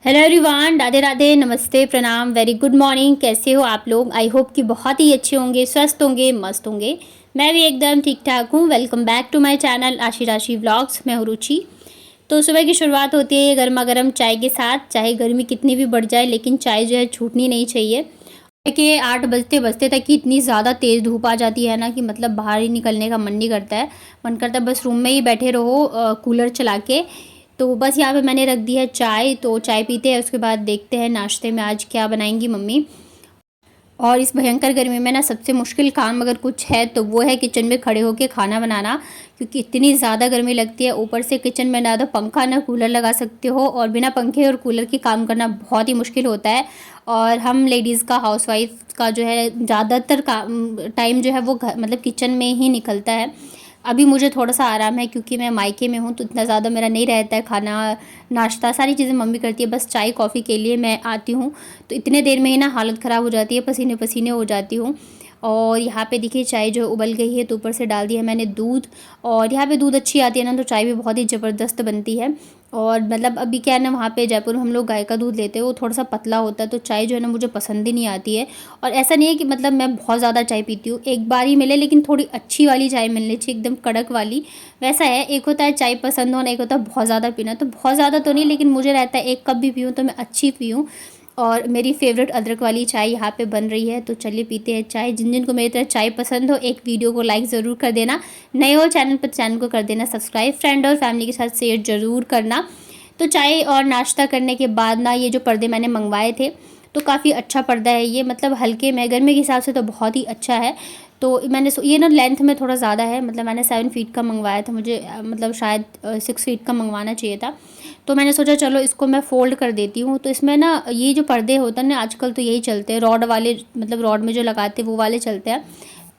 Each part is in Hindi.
हेलो एवरीवन, राधे राधे, नमस्ते, प्रणाम, वेरी गुड मॉर्निंग। कैसे हो आप लोग? आई होप कि बहुत ही अच्छे होंगे, स्वस्थ होंगे, मस्त होंगे। मैं भी एकदम ठीक ठाक हूँ। Welcome back to my channel Aashi Rashi vlogs. मैं हूँ रुचि। तो सुबह की शुरुआत होती है गर्मा गर्म चाय के साथ। चाहे गर्मी कितनी भी बढ़ जाए, लेकिन चाय जो है छूटनी नहीं चाहिए। देखिए 8 बजते बजते तक ही इतनी ज़्यादा तेज़ धूप आ जाती है ना कि मतलब बाहर ही निकलने का मन नहीं करता है। मन करता है बस रूम में ही बैठे रहो कूलर चला के। तो बस यहाँ पे मैंने रख दी है चाय, तो चाय पीते हैं, उसके बाद देखते हैं नाश्ते में आज क्या बनाएंगी मम्मी। और इस भयंकर गर्मी में ना सबसे मुश्किल काम अगर कुछ है तो वो है किचन में खड़े होकर खाना बनाना, क्योंकि इतनी ज़्यादा गर्मी लगती है। ऊपर से किचन में ना तो पंखा ना कूलर लगा सकते हो, और बिना पंखे और कूलर के काम करना बहुत ही मुश्किल होता है। और हम लेडीज़ का, हाउसवाइफ का जो है ज़्यादातर काम टाइम जो है वो मतलब किचन में ही निकलता है। अभी मुझे थोड़ा-सा आराम है क्योंकि मैं मायके में हूँ, तो इतना ज़्यादा मेरा नहीं रहता है। खाना, नाश्ता सारी चीज़ें मम्मी करती है, बस चाय कॉफ़ी के लिए मैं आती हूँ। तो इतने देर में ही ना हालत ख़राब हो जाती है, पसीने-पसीने हो जाती हूँ। और यहाँ पे देखिए चाय जो उबल गई है, तो ऊपर से डाल दिया है मैंने दूध। और यहाँ पे दूध अच्छी आती है ना, तो चाय भी बहुत ही ज़बरदस्त बनती है। और मतलब अभी क्या है ना, वहाँ पे जयपुर में हम लोग गाय का दूध लेते हैं, वो थोड़ा-सा पतला होता है, तो चाय जो है ना मुझे पसंद ही नहीं आती है। और ऐसा नहीं है कि मतलब मैं बहुत ज़्यादा चाय पीती हूँ, एक बार ही मिले, लेकिन थोड़ी अच्छी वाली चाय मिलनी चाहिए, एकदम कड़क वाली। वैसा है, एक होता है चाय पसंद होना, एक होता है बहुत ज़्यादा पीना। तो बहुत ज़्यादा तो नहीं, लेकिन मुझे रहता है एक कप भी पीऊँ तो मैं अच्छी पीऊँ। और मेरी फेवरेट अदरक वाली चाय यहाँ पे बन रही है, तो चलिए पीते हैं चाय। जिन जिन को मेरी तरह चाय पसंद हो, एक वीडियो को लाइक ज़रूर कर देना। नए हो चैनल पर, चैनल को कर देना सब्सक्राइब। फ्रेंड और फैमिली के साथ शेयर ज़रूर करना। तो चाय और नाश्ता करने के बाद ना, ये जो पर्दे मैंने मंगवाए थे, तो काफ़ी अच्छा पर्दा है ये, मतलब हल्के में, गर्मी के हिसाब से तो बहुत ही अच्छा है। तो मैंने ये ना लेंथ में थोड़ा ज़्यादा है, मतलब मैंने 7 फीट का मंगवाया था, मुझे मतलब शायद 6 फीट का मंगवाना चाहिए था। तो मैंने सोचा चलो इसको मैं फ़ोल्ड कर देती हूँ। तो इसमें ना ये जो पर्दे होते हैं ना, आजकल तो यही चलते हैं, रॉड वाले, मतलब रॉड में जो लगाते हैं वो वाले चलते हैं।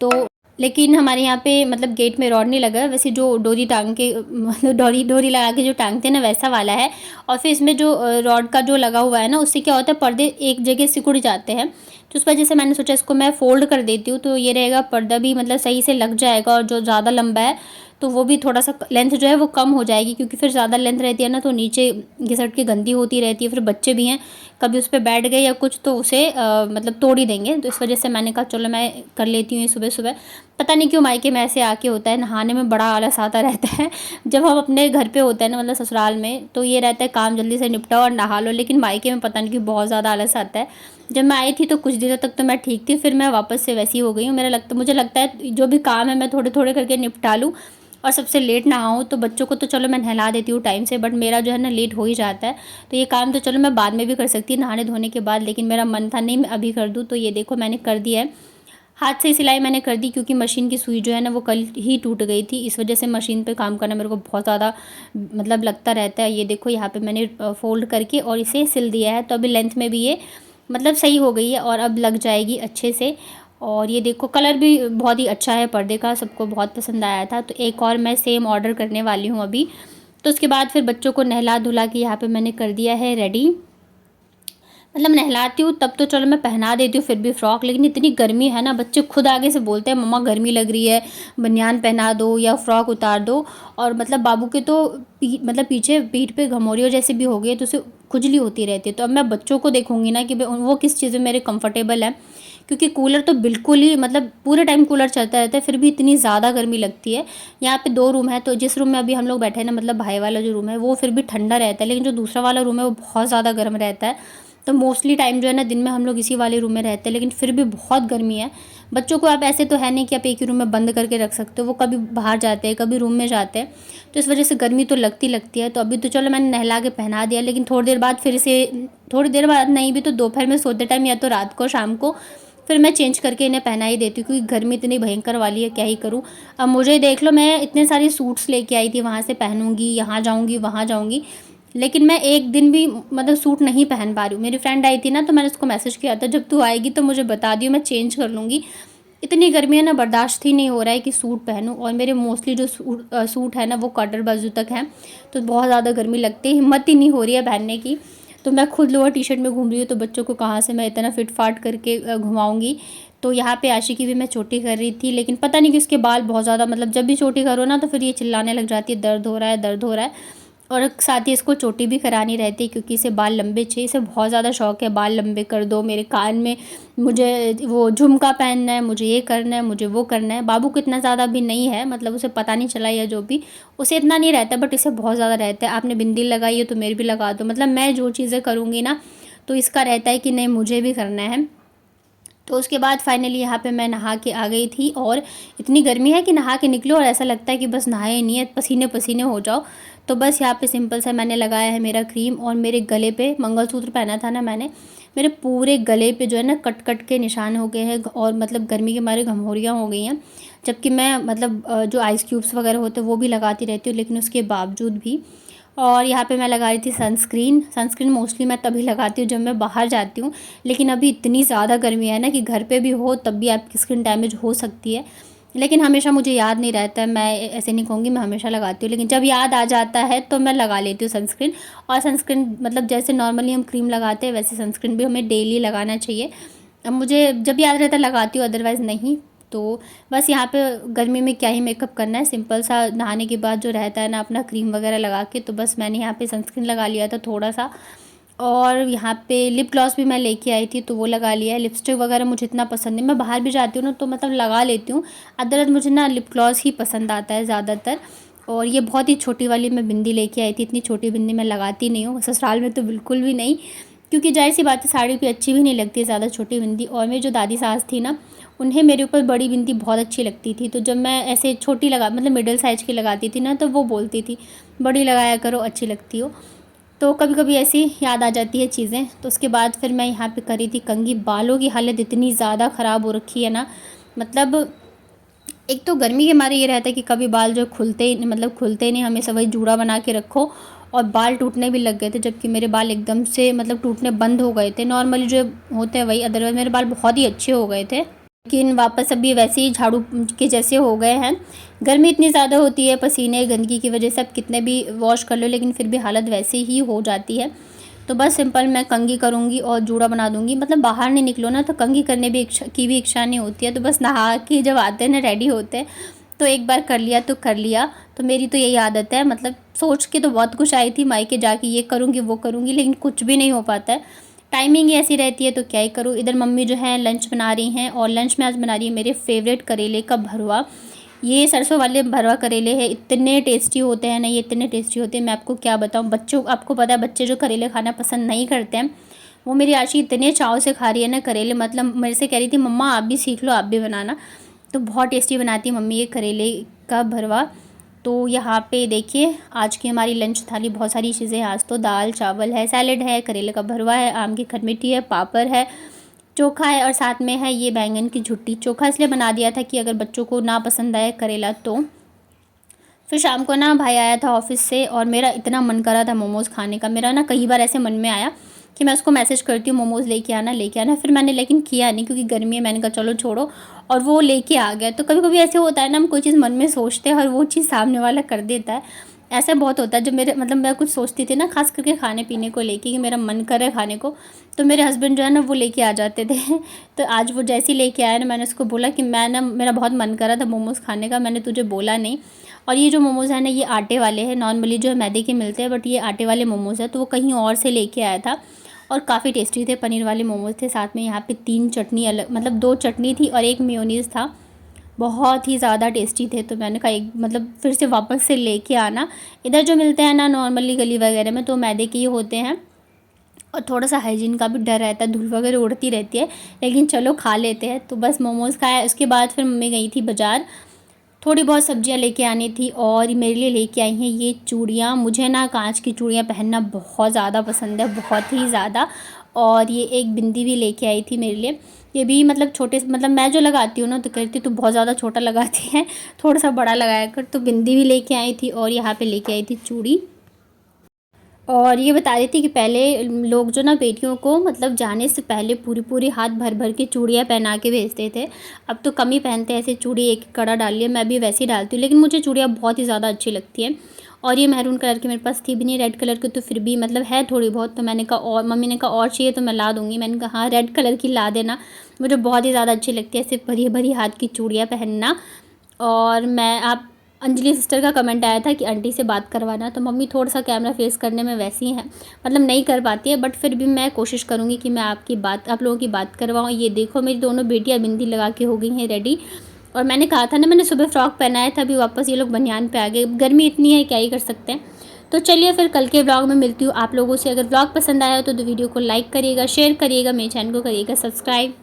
तो लेकिन हमारे यहाँ पे मतलब गेट में रॉड नहीं लगा है, वैसे जो डोरी टांग के मतलब डोरी डोरी लगा के जो टांगते हैं ना, वैसा वाला है। और फिर इसमें जो रॉड का जो लगा हुआ है ना, उससे क्या होता है पर्दे एक जगह सिकुड़ जाते हैं। तो उस वजह से मैंने सोचा इसको मैं फ़ोल्ड कर देती हूँ, तो ये रहेगा, पर्दा भी मतलब सही से लग जाएगा। और जो ज़्यादा लंबा है तो वो भी थोड़ा सा लेंथ जो है वो कम हो जाएगी, क्योंकि फिर ज़्यादा लेंथ रहती है ना तो नीचे घिसट के गंदी होती रहती है। फिर बच्चे भी हैं, कभी उस पर बैठ गए या कुछ तो उसे मतलब तोड़ ही देंगे। तो इस वजह से मैंने कहा चलो मैं कर लेती हूँ ये सुबह सुबह। पता नहीं क्यों मायके में ऐसे आके होता है, नहाने में बड़ा आलस आता रहता है। जब हम अपने घर पे होते हैं ना, मतलब ससुराल में, तो ये रहता है काम जल्दी से निपटाओ और नहा लो, लेकिन मायके में पता नहीं क्यों बहुत ज़्यादा आलस आता है। जब मैं आई थी तो कुछ दिनों तक तो मैं ठीक थी, फिर मैं वापस से वैसी हो गई हूँ। मुझे लगता है जो भी काम है मैं थोड़े थोड़े करके निपटा लूँ, और सबसे लेट नहाऊँ। तो बच्चों को तो चलो मैं नहला देती हूँ टाइम से, बट मेरा जो है ना लेट हो ही जाता है। तो ये काम तो चलो मैं बाद में भी कर सकती, नहाने धोने के बाद, लेकिन मेरा मन था नहीं मैं अभी कर दूँ। तो ये देखो मैंने कर दिया है। हाथ से सिलाई मैंने कर दी, क्योंकि मशीन की सुई जो है ना वो कल ही टूट गई थी। इस वजह से मशीन पे काम करना मेरे को बहुत ज़्यादा मतलब लगता रहता है। ये देखो यहाँ पे मैंने फ़ोल्ड करके और इसे सिल दिया है, तो अभी लेंथ में भी ये मतलब सही हो गई है, और अब लग जाएगी अच्छे से। और ये देखो कलर भी बहुत ही अच्छा है पर्दे का, सबको बहुत पसंद आया था। तो एक और मैं सेम ऑर्डर करने वाली हूँ अभी। तो उसके बाद फिर बच्चों को नहला धुला के यहाँ पे मैंने कर दिया है रेडी। मतलब नहलाती हूँ तब तो चलो मैं पहना देती हूँ फिर भी फ्रॉक, लेकिन इतनी गर्मी है ना, बच्चे खुद आगे से बोलते हैं मम्मा गर्मी लग रही है, बनियान पहना दो या फ्रॉक उतार दो। और मतलब बाबू के तो मतलब पीछे पीठ पे घमौरियों जैसे भी हो गई, तो उसे खुजली होती रहती है। तो अब मैं बच्चों को देखूंगी ना कि वो किस चीज़ में मेरे कंफर्टेबल है, क्योंकि कूलर तो बिल्कुल ही मतलब पूरे टाइम कूलर चलता रहता है, फिर भी इतनी ज़्यादा गर्मी लगती है। यहाँ पे 2 रूम है, तो जिस रूम में अभी हम लोग बैठे हैं ना, मतलब भाई वाला जो रूम है वो फिर भी ठंडा रहता है, लेकिन जो दूसरा वाला रूम है वो बहुत ज़्यादा गर्म रहता है। तो मोस्टली टाइम जो है ना दिन में हम लोग इसी वाले रूम में रहते हैं, लेकिन फिर भी बहुत गर्मी है। बच्चों को आप ऐसे तो है नहीं कि आप एक ही रूम में बंद करके रख सकते हो, वो कभी बाहर जाते हैं कभी रूम में जाते हैं, तो इस वजह से गर्मी तो लगती लगती है। तो अभी तो चलो मैंने नहला के पहना दिया, लेकिन थोड़ी देर बाद फिर से, थोड़ी देर बाद नहीं भी तो दोपहर में सोते टाइम या तो रात को शाम को फिर मैं चेंज करके इन्हें पहना ही देती हूँ, क्योंकि गर्मी इतनी भयंकर वाली है, क्या ही करूँ। अब मुझे देख लो, मैं इतने सारी सूट्स लेके आई थी, वहाँ से पहनूंगी, यहाँ जाऊँगी वहाँ जाऊँगी, लेकिन मैं एक दिन भी मतलब सूट नहीं पहन पा रही हूँ। मेरी फ्रेंड आई थी ना, तो मैंने उसको मैसेज किया था जब तू आएगी तो मुझे बता दियो, मैं चेंज कर लूँगी। इतनी गर्मी है ना, बर्दाश्त ही नहीं हो रहा है कि सूट पहनूँ। और मेरे मोस्टली जो सूट है ना वो कॉटर बाजू तक हैं, तो बहुत ज़्यादा गर्मी लगती है, हिम्मत ही नहीं हो रही है पहनने की। तो मैं खुद लोअर टी शर्ट में घूम रही हूँ, तो बच्चों को कहाँ से मैं इतना फिट फाट करके घुमाऊँगी। तो यहाँ पे आशी की भी मैं चोटी कर रही थी, लेकिन पता नहीं कि इसके बाल बहुत ज़्यादा, मतलब जब भी चोटी करो ना तो फिर ये चिल्लाने लग जाती है, दर्द हो रहा है, दर्द हो रहा है। और साथ ही इसको चोटी भी करानी रहती है क्योंकि इसे बाल लंबे चाहिए। इसे बहुत ज़्यादा शौक़ है बाल लंबे कर दो, मेरे कान में मुझे वो झुमका पहनना है, मुझे ये करना है, मुझे वो करना है। बाबू को इतना ज़्यादा भी नहीं है, मतलब उसे पता नहीं चला या जो भी, उसे इतना नहीं रहता, बट इसे बहुत ज़्यादा रहता है। आपने बिंदी लगाई है तो मेरी भी लगा दो। मतलब मैं जो चीज़ें करूँगी ना तो इसका रहता है कि नहीं मुझे भी करना है। तो उसके बाद फाइनली यहाँ पे मैं नहा के आ गई थी और इतनी गर्मी है कि नहा के निकलो और ऐसा लगता है कि बस नहाए नहीं है, पसीने पसीने हो जाओ। तो बस यहाँ पे सिंपल सा मैंने लगाया है मेरा क्रीम, और मेरे गले पे मंगलसूत्र पहना था ना मैंने, मेरे पूरे गले पे जो है ना कट कट के निशान हो गए हैं, और मतलब गर्मी के मारे घमौरियाँ हो गई हैं। जबकि मैं मतलब जो आइस क्यूब्स वगैरह होते हैं वो भी लगाती रहती हूँ, लेकिन उसके बावजूद भी। और यहाँ पे मैं लगा रही थी सनस्क्रीन मोस्टली मैं तभी लगाती हूँ जब मैं बाहर जाती हूँ। लेकिन अभी इतनी ज़्यादा गर्मी है ना कि घर पे भी हो तब भी आपकी स्किन डैमेज हो सकती है। लेकिन हमेशा मुझे याद नहीं रहता है, मैं ऐसे नहीं कहूँगी मैं हमेशा लगाती हूँ, लेकिन जब याद आ जाता है तो मैं लगा लेती हूँ सनस्क्रीन। और सनस्क्रीन मतलब जैसे नॉर्मली हम क्रीम लगाते हैं वैसे सनस्क्रीन भी हमें डेली लगाना चाहिए। अब मुझे जब याद रहता है लगाती हूँ, अदरवाइज़ नहीं। तो बस यहाँ पे गर्मी में क्या ही मेकअप करना है, सिंपल सा नहाने के बाद जो रहता है ना अपना क्रीम वगैरह लगा के, तो बस मैंने यहाँ पे सनस्क्रीन लगा लिया था थोड़ा सा। और यहाँ पे लिप ग्लॉस भी मैं लेके आई थी तो वो लगा लिया है। लिपस्टिक वगैरह मुझे इतना पसंद नहीं, मैं बाहर भी जाती हूँ ना तो मतलब लगा लेती हूँ, अदरवाइज़ मुझे ना लिप ग्लॉस ही पसंद आता है ज़्यादातर। और ये बहुत ही छोटी वाली मैं बिंदी लेके आई थी, इतनी छोटी बिंदी मैं लगाती नहीं हूँ, ससुराल में तो बिल्कुल भी नहीं, क्योंकि जाहिर सी बात है साड़ी पे अच्छी भी नहीं लगती है ज़्यादा छोटी बिंदी। और मेरी जो दादी सास थी ना उन्हें मेरे ऊपर बड़ी बिंदी बहुत अच्छी लगती थी, तो जब मैं ऐसे छोटी लगा मतलब मिडिल साइज़ की लगाती थी ना तो वो बोलती थी बड़ी लगाया करो अच्छी लगती हो। तो कभी कभी ऐसी याद आ जाती है चीज़ें। तो उसके बाद फिर मैं यहाँ पे करी थी कंघी। बालों की हालत इतनी ज़्यादा ख़राब हो रखी है ना, मतलब एक तो गर्मी के मारे ये रहता है कि कभी बाल जो खुलते ही मतलब खुलते नहीं, हमेशा वही जूड़ा बना के रखो। और बाल टूटने भी लग गए थे, जबकि मेरे बाल एकदम से मतलब टूटने बंद हो गए थे, नॉर्मली जो होते हैं वही, अदरवाइज़ मेरे बाल बहुत ही अच्छे हो गए थे, लेकिन वापस अभी वैसे ही झाड़ू के जैसे हो गए हैं। गर्मी इतनी ज़्यादा होती है, पसीने गंदगी की वजह से आप कितने भी वॉश कर लो लेकिन फिर भी हालत वैसे ही हो जाती है। तो बस सिंपल मैं कंघी करूँगी और जूड़ा बना दूँगी। मतलब बाहर नहीं निकलो ना तो कंघी करने की भी इच्छा नहीं होती है, तो बस नहा के जब आते हैं ना रेडी होते हैं तो एक बार कर लिया तो कर लिया। तो मेरी तो यही आदत है, मतलब सोच के तो बहुत कुछ आई थी मायके जाके ये करूँगी वो करूँगी, लेकिन कुछ भी नहीं हो पाता है, टाइमिंग ही ऐसी रहती है तो क्या ही करूँ। इधर मम्मी जो है लंच बना रही हैं, और लंच में आज बना रही है मेरे फेवरेट करेले का भरवा। ये सरसों वाले भरवा करेले हैं, इतने टेस्टी होते हैं ना, ये इतने टेस्टी होते हैं मैं आपको क्या बताऊँ। बच्चों आपको पता है बच्चे जो करेले खाना पसंद नहीं करते हैं, वो मेरी आशी इतने चाव से खा रही है ना करेले, मतलब मेरे से कह रही थी मम्मा आप भी सीख लो आप भी बनाना। तो बहुत टेस्टी बनाती है मम्मी ये करेले का भरवा। तो यहाँ पे देखिए आज की हमारी लंच थाली बहुत सारी चीज़ें हैं। आज तो दाल चावल है, सैलेड है, करेले का भरवा है, आम की खटमिट्ठी है, पापड़ है, चोखा है, और साथ में है ये बैंगन की झुट्टी। चोखा इसलिए बना दिया था कि अगर बच्चों को ना पसंद आए करेला तो। फिर शाम को ना भाई आया था ऑफिस से और मेरा इतना मन कर रहा था मोमोज़ खाने का। मेरा ना कई बार ऐसे मन में आया कि मैं उसको मैसेज करती हूँ मोमोज़ लेके आना लेके आना, फिर मैंने लेकिन किया नहीं क्योंकि गर्मी है, मैंने कहा चलो छोड़ो, और वो लेके आ गया। तो कभी कभी ऐसे होता है ना, हम कोई चीज़ मन में सोचते हैं और वो चीज़ सामने वाला कर देता है। ऐसा बहुत होता है जब मेरे मतलब मैं कुछ सोचती थी ना, खास करके खाने पीने को लेके कि मेरा मन करे खाने को, तो मेरे हस्बैंड जो है ना वो लेके आ जाते थे तो आज वो जैसे ही लेके आया ना, मैंने उसको बोला कि मैं ना मेरा बहुत मन कर रहा था मोमोज़ खाने का, मैंने तुझे बोला नहीं। और ये जो मोमोज़ है ना ये आटे वाले हैं, नॉर्मली जो है मैदे के मिलते हैं, बट ये आटे वाले मोमोज़ है, तो वो कहीं और से लेके आया था और काफ़ी टेस्टी थे। पनीर वाले मोमोज़ थे, साथ में यहाँ पे 3 चटनी अलग, मतलब 2 चटनी थी और 1 मेयोनीज़ था, बहुत ही ज़्यादा टेस्टी थे। तो मैंने कहा एक मतलब फिर से वापस से लेके आना। इधर जो मिलते हैं ना नॉर्मली गली वगैरह में तो मैदे के ही होते हैं, और थोड़ा सा हाइजीन का भी डर रहता है, धूल वगैरह उड़ती रहती है, लेकिन चलो खा लेते हैं। तो बस मोमोज़ खाया। उसके बाद फिर मम्मी गई थी बाज़ार, थोड़ी बहुत सब्जियां लेके आनी थी, और मेरे लिए लेके आई हैं ये चूड़ियाँ। मुझे ना कांच की चूड़ियाँ पहनना बहुत ज़्यादा पसंद है, बहुत ही ज़्यादा। और ये एक बिंदी भी लेके आई थी मेरे लिए, ये भी मतलब छोटे, मतलब मैं जो लगाती हूँ ना तो कहती तो बहुत ज़्यादा छोटा लगाती है, थोड़ा सा बड़ा लगाया कर। तो बिंदी भी लेके आई थी और यहाँ पे लेके आई थी चूड़ी। और ये बता रही थी कि पहले लोग जो ना बेटियों को मतलब जाने से पहले पूरी पूरी हाथ भर भर के चूड़ियाँ पहना के भेजते थे। अब तो कम ही पहनते हैं ऐसे चूड़ी, एक कड़ा डाल लिया, मैं भी वैसे ही डालती हूँ, लेकिन मुझे चूड़ियाँ बहुत ही ज़्यादा अच्छी लगती हैं। और ये मैरून कलर की मेरे पास थी भी नहीं, रेड कलर की तो फिर भी मतलब है थोड़ी बहुत, तो मैंने कहा और मम्मी ने कहा और चाहिए तो मैं ला दूँगी। मैंने कहा हाँ रेड कलर की ला देना, मुझे बहुत ही ज़्यादा अच्छी लगती है ऐसे भरी भरी हाथ की चूड़ियाँ पहनना। और मैं आप अंजलि सिस्टर का कमेंट आया था कि आंटी से बात करवाना, तो मम्मी थोड़ा सा कैमरा फेस करने में वैसी हैं, मतलब नहीं कर पाती है, बट फिर भी मैं कोशिश करूँगी कि मैं आप लोगों की बात करवाऊँ। ये देखो मेरी दोनों बेटियाँ बिंदी लगा के हो गई हैं रेडी। और मैंने कहा था ना, मैंने सुबह फ्रॉक पहना है था, अभी वापस ये लोग बनियान पे आ गए। गर्मी इतनी है, क्या ही कर सकते हैं। तो चलिए फिर कल के व्लॉग में मिलती हूँ आप लोगों से। अगर व्लॉग पसंद आया हो तो वीडियो को लाइक करिएगा, शेयर करिएगा, मेरे चैनल को करिएगा सब्सक्राइब।